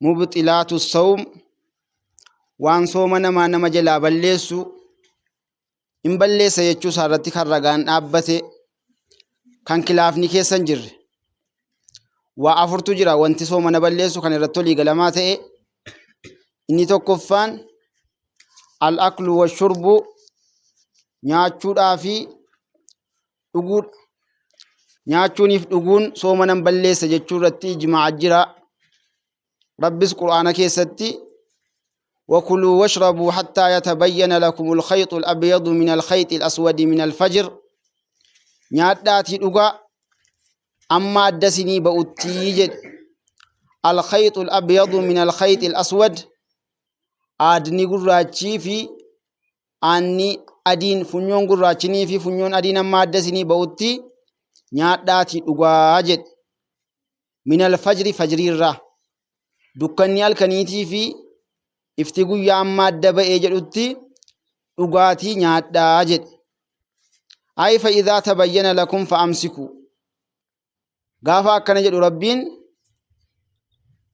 mubxilaatu sawm waan sooma nama jalaa balleessu in balleessa jechuu isaarratti kan ragaan dhaabbate kan kilaafni keessa hin jirre waa afurtu jira wanti sooma nama balleessu kan irratti olii galamaa ta'e. Inni tokkoffaan al-aklu wa shurbu nyaachuudhaa fi dhuguudha. Nyaachuuniif dhuguun sooma nama balleessa jechuu irratti ijmaa'a jira. Rabbis Qur'aana keessatti وكلوا واشربوا حتى يتبين لكم الخيط الأبيض من الخيط الأسود من الفجر نياداتي دوغا أما الدسني بأتيجد الخيط الأبيض من الخيط الأسود آدني قراتي في أني أدين فنيون قراتني في فنيون أدين أما الدسني بأتي نياداتي دوغا جد من الفجر فجر الرا دكاني الكنيتي في ifti guyyaa amma adda ba'ee jedhutti dhugaatii nyaadhaa jedhe. Ay fa idhaa tabayyana lakum fa amsiku. Gaafa akkana jedhu Rabbiin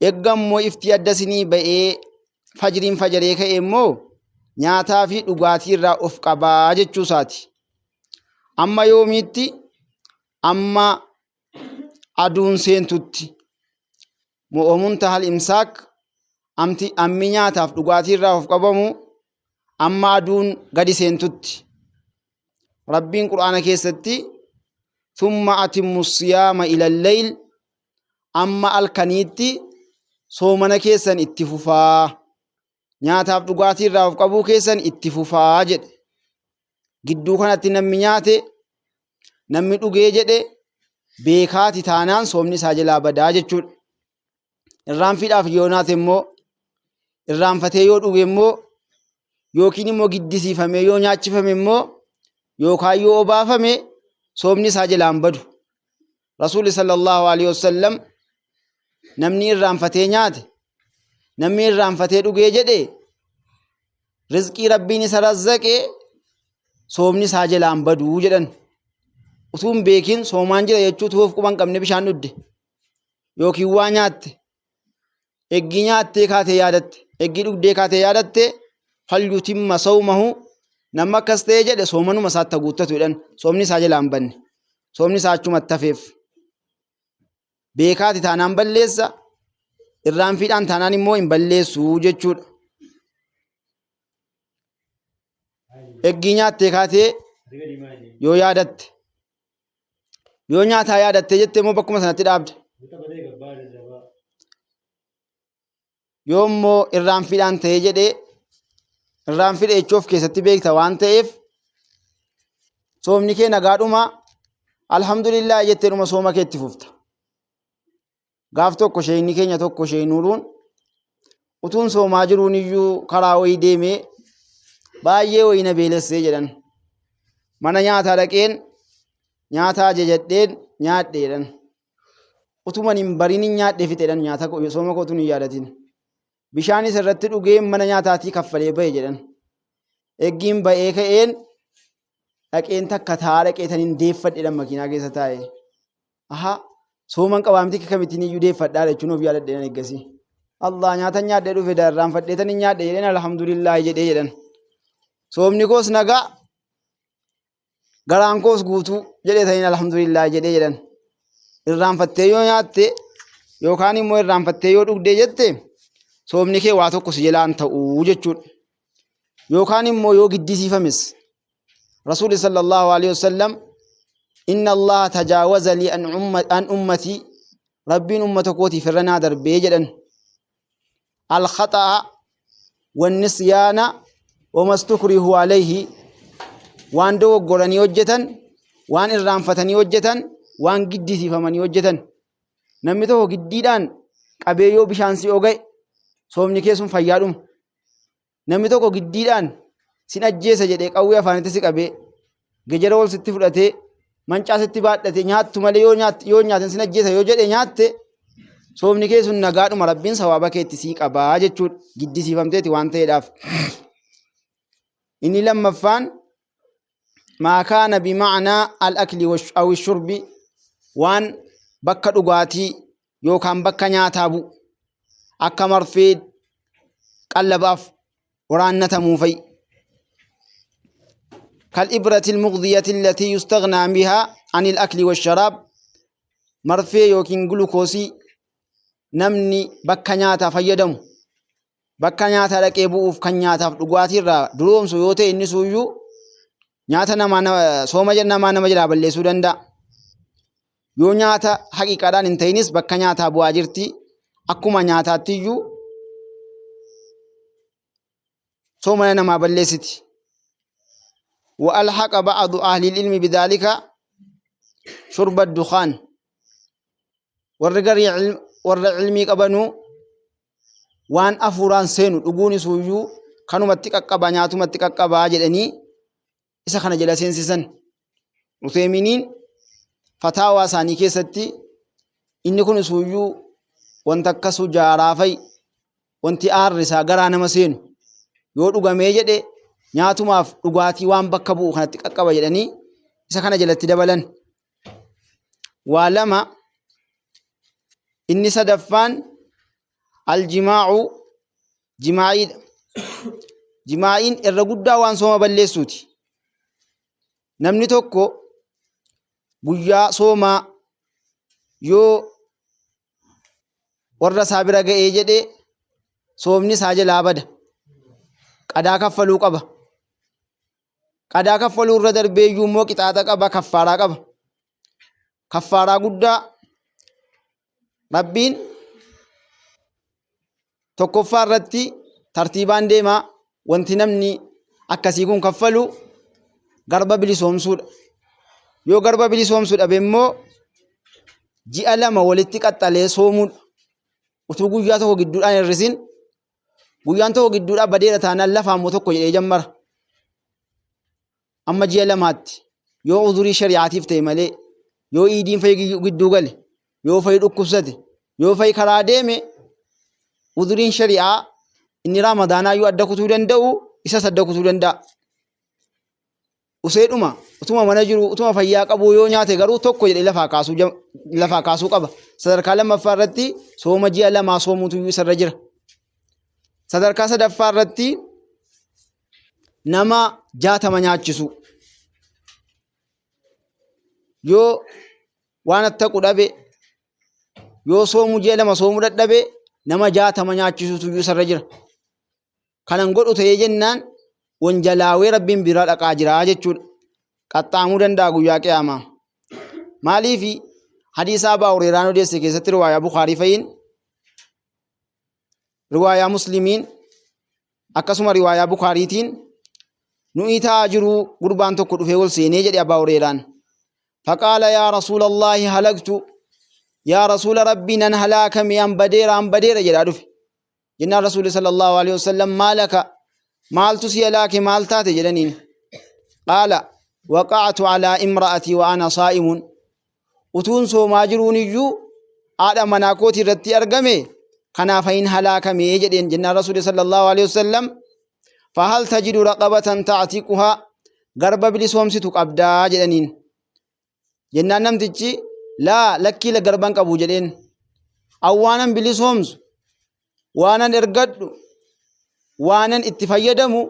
eeggammoo ifti adda sinii ba'ee fajriin fajaree ka'e immoo nyaataa fi dhugaatii irraa of qabaa jechuu isaati. Amma yoomiitti amma aduun seentutti mo'omuun tahal imsaak ammi nyaataaf dhugaatii irraa of qabamu amma aduun gadi seentutti. Rabbiin Qur'aana keessatti thumma atimmu siyaama ilal layl amma alkaniitti soomana keessan itti fufaa nyaataaf dhugaatii irraa of qabuu keessan itti fufaa jedhe. Gidduu kanatti namni nyaate namni dhugee jedhe beekaati taanaan soomni isaa jalaa badaa jechuudha. Irraanfiidhaaf yoo nyaate immoo irraanfatee yoo dhuge immoo yookiin immoo giddisiifamee yoo nyaachifame immoo yookaan yoo obaafame soomni isaa jalaan badu. Rasuulli sallallahu alaihi wasallam namni irraanfatee nyaate namni irraanfatee dhugee jedhe rizqii rabbiin isa razzaqee soomni isaa jalaan badu jedhan. Utuun beekin soomaan jira jechuutu of quban qabne bishaan dhudde yookiin waa nyaatte eggi nyaattee kaatee yaadatte eggi dhugdee kaatee yaadatte falyutimma sawmahu nama akkas ta'e jedhe soomanuma isaatti guuttatu jedhan soomni isaa jalaan banne soomni isaa achumatti hafeef. Beekaati taanaan balleessa irraanfiidhaan taanaan immoo hin balleessu jechuudha. Eggi nyaattee kaatee yoo yaadatte yoo nyaataa yaadatte jette immoo bakkuma sanatti dhaabda. Yoo immoo irraanfiidhaan ta'ee jedhee irraanfii dheechoof keessatti beekta waan ta'eef soomni kee nagaadhuma alhamdulillah jettee dhuma sooma kee itti fufta. Gaaf tokko sheenii keenya tokko sheenuuruun utuun soomaa jiruun iyyuu karaa wayii deemee baay'ee wayii na beelessee jedhan. Mana nyaataa dhaqeen nyaataa ajajadheen nyaadheedhan. Utuman hin bariin hin nyaadhee fixeedhan nyaata sooma kootuun hin yaadatin. Bishaanis irratti dhugeen mana nyaataatii kaffalee ba'e jedhan. Eggiin ba'ee ka'een dhaqeen takka taa'aa dhaqeetaniin deeffadheedhan makiinaa keessa taa'e. Aha sooman qabaamti kamittiin iyyuu deeffadhaa jechuun of yaadadheedhan eeggasii. Allah nyaata nyaadhee dhufe irraanfadheetaniin nyaadhe jedheen alhamdulillah jedhee jedhan. Soomni koos nagaa garaan koos guutuu jedheetaniin alhamdulillah jedhee jedhan. Irraanfattee yoo nyaatte yookaan immoo irraanfattee yoo dhugdee jette soomni kee waa tokko si jalaan ta'uu jechuudha. Yookaan immoo yoo giddisiifames Rasuulli sallallahu alaihi wasallam inna Allah tajaawaza li an ummati rabbiin ummata kootiif irra naa darbee jedhan. Al-khaxa'a wan-nisyaana wama stukrihu alayhi waan dogoggoranii hojjetan waan irraanfatanii hojjetan waan giddisiifamanii hojjetan. Namni tokko giddiidhaan qabee yoo bishaan si oga'e soomni kee sun fayyaadhuma. Namni tokko giddiidhaan sin ajjeesa jedhee qawwee afaanitti si qabee gejera ol sitti fudhatee mancaa sitti baadhatee nyaattu malee yoo nyaatin sin ajjeesa yoo jedhee nyaatte soomni kee sun nagaadhuma rabbiin sawaaba keetti sii qabaa jechuudha giddisiifamteeti waan ta'eedhaaf. Inni lammaffaan maa kaana bimacnaa al-akli aw shurbi waan bakka dhugaatii yookaan bakka nyaataa bu'u akka marfee qallabaaf waraannatamuu fa'i. كالإبرة المغذية التي يستغنى بها عن الأكل والشراب مرفي يوكين جلوكوسي نمني بكنياتا فيدم بكنياتا لكيبوف كنياتا فدقواتي را دروم سيوتي إني سويو نياتا نما سوما جنا ما نما جرا بلي سودندا يو نياتا حقيقة دان انتينيس بكنياتا بواجرتي أكما نياتا تيجو سوما نما بلي ستي. وألحق بعض أهل العلم بذلك شرب الدخان warra ilmii qabanu waan afuuraan seenu dhuguun isuyyuu kanumatti qaqqaba nyaatumatti qaqqabaa jedhanii isa kana jala seensisan. Useeminiin fataawaa isaanii keessatti inni kun isuyyuu wanta akka sujaaraa fa'i wanti aarri isaa garaa nama seenu yoo dhugamee jedhe nyaatumaaf dhugaatii waan bakka bu'u kanatti qaqqaba jedhanii isa kana jalatti dabalan. Waa lama inni sadaffaan aljimaacu jimaa'iidha. Jimaa'iin irra guddaa waan sooma balleessuuti. Namni tokko guyyaa soomaa yoo warra isaa bira ga'ee jedhe soomni isaa jalaa bada. Qadaa kaffaluu qaba. Qadaa kaffaluu irra darbeeyyuu immoo qixaaxa qaba, kaffaaraa qaba. Kaffaaraa guddaa Rabbiin tokkoffaa irratti tartiibaan deemaa wanti namni akkasii kun kaffalu garba bilisoomsuudha. Yoo garba bilisoomsuu dhabe immoo ji'a lama walitti qaxxalee soomuudha. Utuu guyyaa tokko gidduudhaan hir'isin guyyaan tokko gidduudhaan badeera taanaan lafa ammoo tokko jedhee jammara. Amma ji'a lamaatti yoo uzurii shari'aatiif ta'e malee yoo iidiin fa'i gidduu gale yoo fa'i dhukkubsate yoo fa'i karaa deeme uzuriin shari'aa inni ramadaanaa yoo adda kutuu danda'u isas adda kutuu danda'a. Useedhuma utuma mana jiru utuma fayyaa qabu yoo nyaate garuu tokko jedhee lafaa kaasuu qaba. Sadarkaa lammaffaa irratti sooma ji'a lamaa soomuutu isarra jira. Sadarkaa sadaffaa irratti nama 60 nyaachisu. Yoo waan attaqu dhabe yoo soomu ji'a lama soomuu dadhabe nama 60 nyaachisuutu isarra jira. Kanan godhu ta'ee jennaan wanjalaawee Rabbiin biraa dhaqaa jira jechuudha. Qaxxaamuu danda'a guyyaa qiyaamaa. Maaliifi hadiisa Abaa Hurayraa odeesse keessatti riwaayaa Bukaarii fa'iin riwaayaa Muslimiin akkasuma riwaayaa Bukaariitiin nuyi taa'aa jiru gurbaan tokko dhufee ol seenee jedhe Abaa Hurayraan. Faqaala yaa Rasuulallahi halaktu yaa Rasuula Rabbii nan halaakame an badeera jedhaa dhufe. Jennaan Rasuulli sallallahu alaihi wasallam maalaka maaltu si halaake maal taate jedhaniin. Qaala waqactu calaa imra'atii wa ana saa'imun. Utuun soomaa jiruun iyyuu haadha manaa kootii irratti argame kanaaf hin halaakamee jedheen. Jennaan Rasuulli sallallahu alaihi wasallam fahal tajidu raqabatan ta'tiquhaa garba bilisoomsitu qabdaa jedhaniin. Jennaan namtichi laa lakkii garban qabu jedheen. Awwaanan bilisoomsu waanan ergadhu waanan itti fayyadamu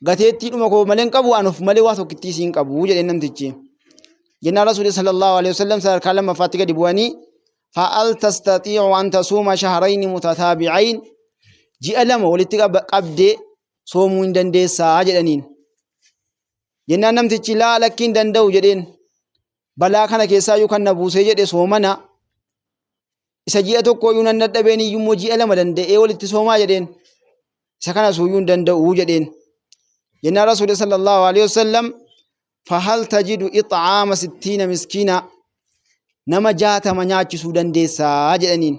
gateettiidhuma koo malee hin qabu waan of malee waa tokkittii siin qabu jedheen namtichi. Jennaan Rasuulli sallallahu alaihi wasallam sadarkaa lammaffaatti gadi bu'anii fa'al tastatiicu an tasuuma shahrayni mutataabicayn ji'a lama walitti qabdee soomuu hin dandeessaa jedhaniin. Jennaan namtichi laa lakkii hin danda'u jedheen. Balaa kana keessaa yoo kan na buusee jedhe soomana isa ji'a tokko yoo nan dadhabeen iyyuu ji'a lama danda'ee walitti soomaa jedheen. Isa kana suuyyuu hin danda'u jedheen. Jennaan Rasuulli sallallahu alaihi wasallam fahal tajidu ixcaama 60 miskiina nama 60 nyaachisuu dandeessaa jedhaniin.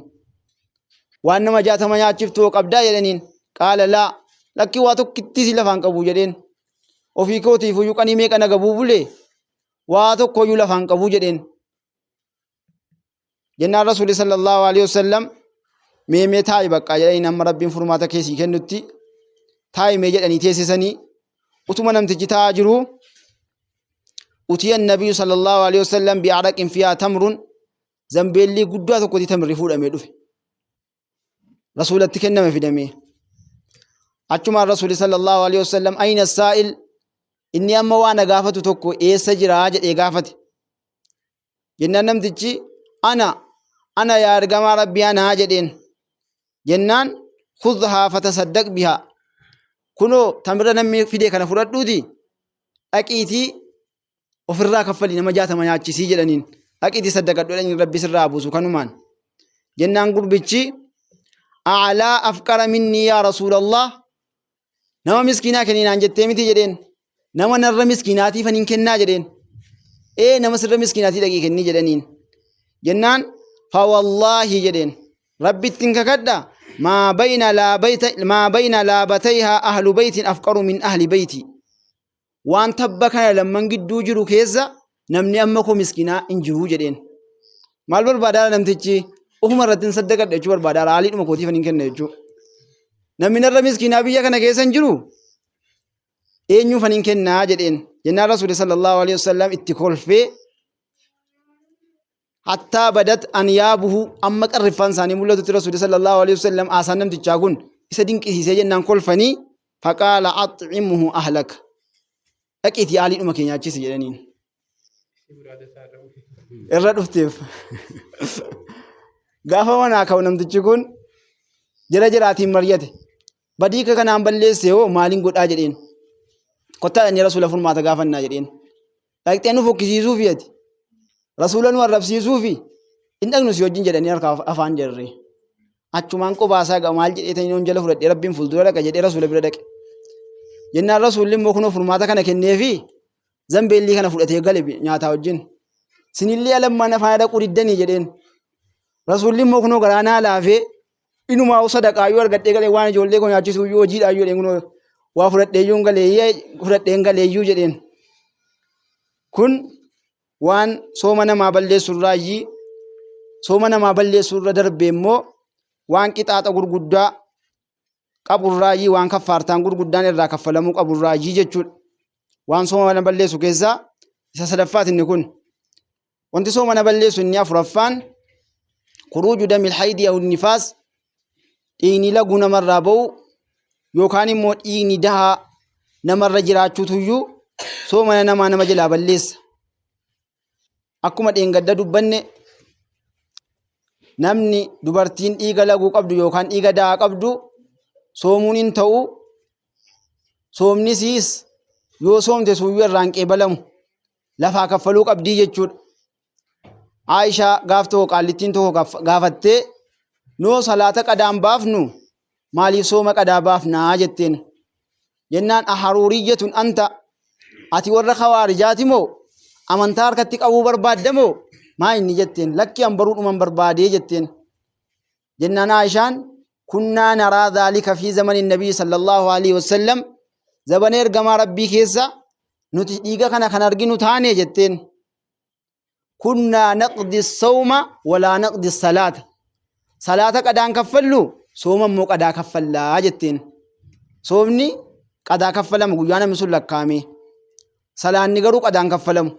Waan nama 60 nyaachiftuu qabdaa jedhaniin. Qaala laa lakkii waa tokkittii si lafaan qabu jedheen. Ofii kootiifuyyuu qanii meeqa na gabuu bulee waa tokkoyyuu lafaan qabu jedheen. Jennaan Rasuulli sallallahu alaihi wasallam mee taa'i bakka jedhanii nama Rabbiin furmaata keessii kennutti taa'i mee jedhanii teessisanii utuma namtichi taa'aa jiru utiya nabiyyu sallallahu alaihi wasallam bi'araqin fiyaa tamrun zambeellii guddaa tokkotti tamirri fuudhamee dhufe. rasuulatti kenname fidame. Achumaan rasuuli sallallahu alaihi wasallam ayna saa'il inni amma waan gaafatu tokko eessa jira jedhee gaafate. Jennaan namtichi ana yaa ergamaa rabbii anaa jedheen. Jennaan khudhaa fatasaddaq bihaa. Kunoo tamirra namni fide kana fudhadhuuti dhaqiitii ofirraa kaffalii nama 60 nyaachisii jedhaniin. Dhaqiitii saddaqadhu jedhanii rabbi sirraa buusu kanumaan. Jennaan gurbichi a'laa afqara minni yaa rasuulallah. Nama miskiinaa kenninaan jettee miti jedheen. Nama narra miskiinaatiif anin kennaa jedheen. Nama sirra miskiinaatii dhaqii kennii jedhaniin. Jennaan fawallaahi jedheen. Rabbittiin kakadha maa bayna laabatayhaa ahlu baytiin afqaru min ahli bayti. Waan tabba kana lamman gidduu jiru keessa namni amma koo miskiinaa hin jiru jedheen. Maal barbaadaa namtichi ofuma irratti hin saddaqadha jechuu barbaadaa haaliidhuma kootiif anin kenna jechuu. Namni narra miskiinaa biyya kana keessa hin jiru eenyuuf anin kennaa jedheen. Jennaan rasuuli sallallahu alaihi wasallam itti kolfee hattaa badat anyaabuhu amma qarriffaan isaanii mul'atutti rasuuli sallallahu alaihi wasallam aasaan namtichaa kun isa dinqisiisee jennaan kolfanii faqaala axcimuhu ahlaka dhaqiitii haaliidhuma kee nyaachisi jedhaniin. Irra dhufteef gaafa manaa ka'u namtichi kun jira jiraatiin mari'ate badii kanaan balleesse hoo maaliin godhaa jedheen. Kottaa inni rasuula furmaata gaafannaa jedheen. Dhaqxee nu fokkisiisuu fi ati rasuula nu arrabsiisuu fi hin dhaqnu si wajjin jedhanii harka afaan jarree. Achumaan qobaasaa maal jedhee ta'in on jala fudhadhee rabbiin fuuldura dhaqa jedhee rasuula bira dhaqe. Jennaan rasuulli immoo kunoo furmaata kana kennee fi zambeellii kana fudhatee gale nyaataa wajjin. Sinillee alammaan afaan dhaquu diddanii jedheen. Rasuulli immoo kunoo garaanaa laafee inumaa sadaqaayyuu argadhee galee waan ijoollee koo nyaachisuu hojiidhaayyuu jedheen kunoo waa fudhadheen galeeyyuu jedheen. Kun waan sooma namaa balleessurraa darbee immoo waan qixaaxa gurguddaa qaburraayyii waan kaffaartaan gurguddaan irraa kaffalamuu qaburraayyii jechuudha. Waan sooma mana balleessu keessaa isa sadaffaati inni kun. Wanti sooma mana balleessu inni afuraffaan khuruuju damil haydii aw nifaas dhiigni laguu namarraa ba'u yookaan immoo dhiigni dahaa namarra jiraachuutuyyuu sooma nama jalaa balleessa. Akkuma dheengadda dubbanne namni dubartiin dhiiga laguu qabdu yookaan dhiiga dahaa qabdu soomuun hin ta'u. Soomni siis yoo soomte suuyyuu irraan qeebalamu lafaa kaffaluu qabdii jechuudha. Aishaa gaaf tokko qaallittiin tokko gaafattee noo salaata qadaan baafnu maaliif sooma qadaa baafnaa jetteen. Jennaan aharuuriyyatun anta ati warra khawaarijaatii moo amantaa harkatti qabuu barbaadda moo maa inni jetteen. Lakki an baruudhuman barbaadee jetteen. Jennaan Aishaan kunnaa naraa dhaalika fi zamani nabii sallallahu alaihi wasallam zabana ergamaa rabbii keessa nuti dhiiga kana kan arginu taane jetteen. Kunnaa naqdi sawma walaa naqdi salaata. Salaata qadaan kaffallu sooma immoo qadaa kaffallaa jetteen. Soomni qadaa kaffalama guyyaa namni sun lakkaa'ame. Salaanni garuu qadaan kaffalamu.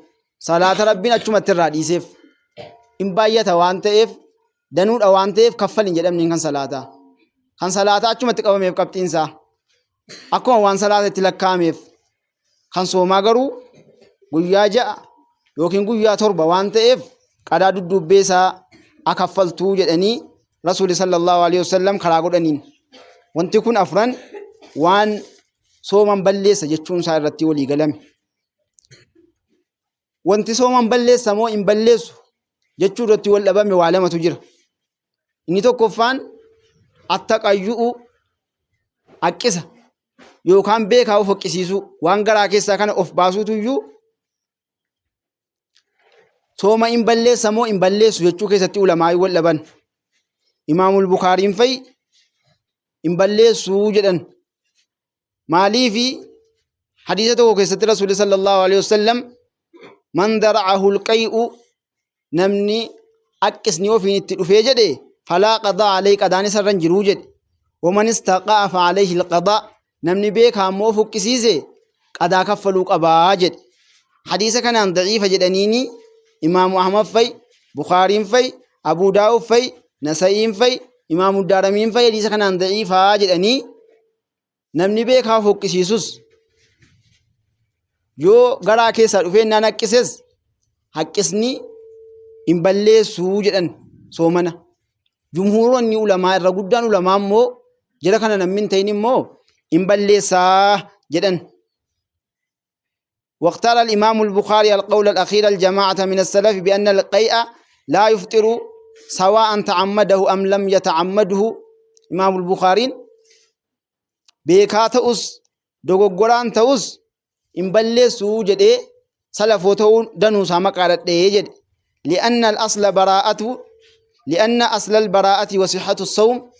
Salaata rabbiin achumatti irraa dhiiseef hin baay'ata waan ta'eef danuudha waan ta'eef kaffalin jedhamni kan salaataa. Kan salaataa achumatti qabameef qabxiinsaa akkuma waan salaata itti lakkaa'ameef. Kan soomaa garuu guyyaa 6 yookiin guyyaa 7 waan ta'eef qadaa dudduubbeesaa akaffaltuu jedhanii rasuuli sallallahu alaihi wasallam karaa godhaniin. Wanti kun afran waan sooman balleessa jechuun isaa irratti walii galame. Wanti sooman balleessa moo hin balleessu jechuu irratti wal dhabame waa lamatu jira. Inni tokkoffaan attaqayyu'u haqqisa yookaan beekaa of hoqqisiisuu waan garaa keessaa kana of baasuutuyyuu sooma hin balleessa moo hin balleessu jechuu keessatti ulamaa'ii wal dhaban. Imaamul Bukaariin fa'i hin balleessuu jedhan. Maaliifi hadiisa tokko keessatti rasuulli sallallahu alaihi wasallam man dara'ahu alqay'u namni haqqisni ofiin itti dhufee jedhe falaa qadaa alayhi qadaan isarra hin jiruu jedhe. Waman istaqa'a fa alayhi alqadaa namni beekaa immoo of huqqisiise qadaa kaffaluu qabaa jedhe. Hadiisa kanaan daciifa jedhaniini Imaamu Ahmad fa'i, Bukaariin fa'i, Abuu Daawud fa'i, Nasa'iin fa'i, imaamu daaramiin fa'i hadiisa kanaan daciifaa jedhanii namni beekaa foqqisiisus yoo garaa keessaa dhufee naan haqqises haqqisni hin balleessuu jedhan soomana. Jumhuuronni ulamaa irra guddaan ulamaa immoo jara kana namni hin ta'in immoo hin balleessaa jedhan. واختار الإمام البخاري القول الأخير الجماعة من السلف بأن القيء لا يفطر سواء تعمده أم لم يتعمده. إمام البخاري بيكاتوس دوغوران توس إن بلسو جدي سلفوتو دنو سامك على الديجد لأن أصل البراءة وصحة الصوم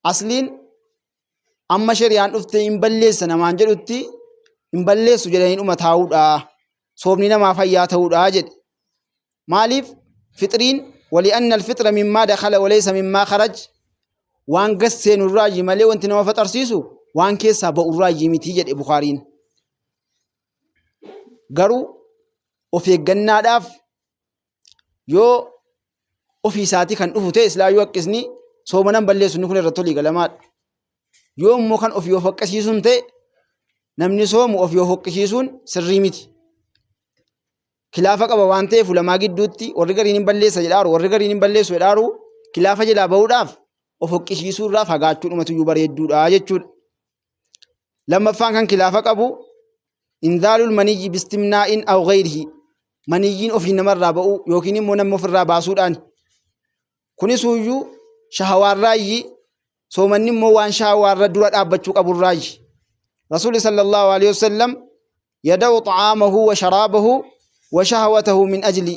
أصلين أما شريان أفتي إن بلس نمان جدتي إن بلسو جدين أمتاود صومنا ما فياتود جد مالف فطرين ولأن الفطر مما دخل وليس مما خرج وان قسين الراجي مالي وانت نما فطر سيسو وان كيسا بأراجي متيجد بخارين قرو وفي الجنة داف يو وفي ساعتي كان أفوتي إسلا يوكسني صومنا بلسو نكون الرطولي قلمات يوم مو كان أفيو فكسيسون تي نمني صوم أفيو فكسيسون سريمتي خلافة قبا وانته فلما قدوتي ورغرين بلسا جدارو ورغرين بلسو جدارو خلافة جدا بوداف وفكسيسون راف هقاتون أمتو يبار يدود آجتشون لما فان كان خلافة قبو إنذال المني باستمناء أو غيره منيين أفي نمر رابعو يوكيني منمو في الرابع سودان كوني سويو شهوار رايي سومني موان شهوار ردورات أبتشوك أبو الراي رسول صلى الله عليه وسلم يدو طعامه وشرابه وشهوته من أجلي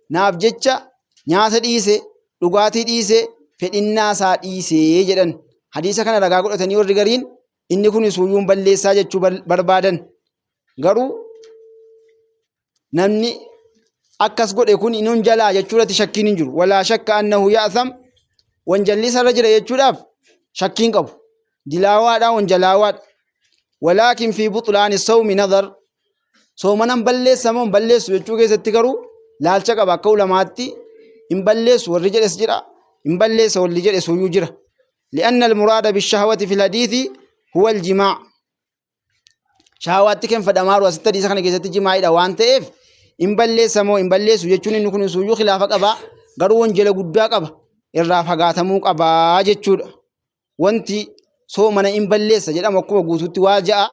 ناف جتشا نياسة ديسي لغاتي ديسي فإناسا ديسي جدن حديثة كان رقاقل أتنيور رقارين إني كوني سويون بلسا جتشو بربادن garuu namni akkas godhe kun inuun jalaa jechuudhaatti shakkiin hin jiru walaa shakka annahu ya'tham wanjalli sarra jira jechuudhaaf shakkiin qabu dilaawaadha wanjalaawaadha walaakin fi buxlaani sawmi nadar soomanan balleessamoo balleessu jechuu keessatti garuu laalcha qaba akka ulamaatti hin balleessu warri jedhes jira hin balleessa warri jedhe suyyuu jira li'anna almuraada bishahawati fi lhadiithi huwa aljimaa shahawaatti kan fadhamaaru asitti hadiisa kana keessatti jimaa'idha waan ta'eef hin balleessamoo hin balleessu jechuun inni kun suyyuu khilaafa qaba garuu wanjala guddaa qaba irraa fagaatamuu qaba jechuudha wanti soomana hin balleessa jedhamu akkuma guutuutti waa ja'a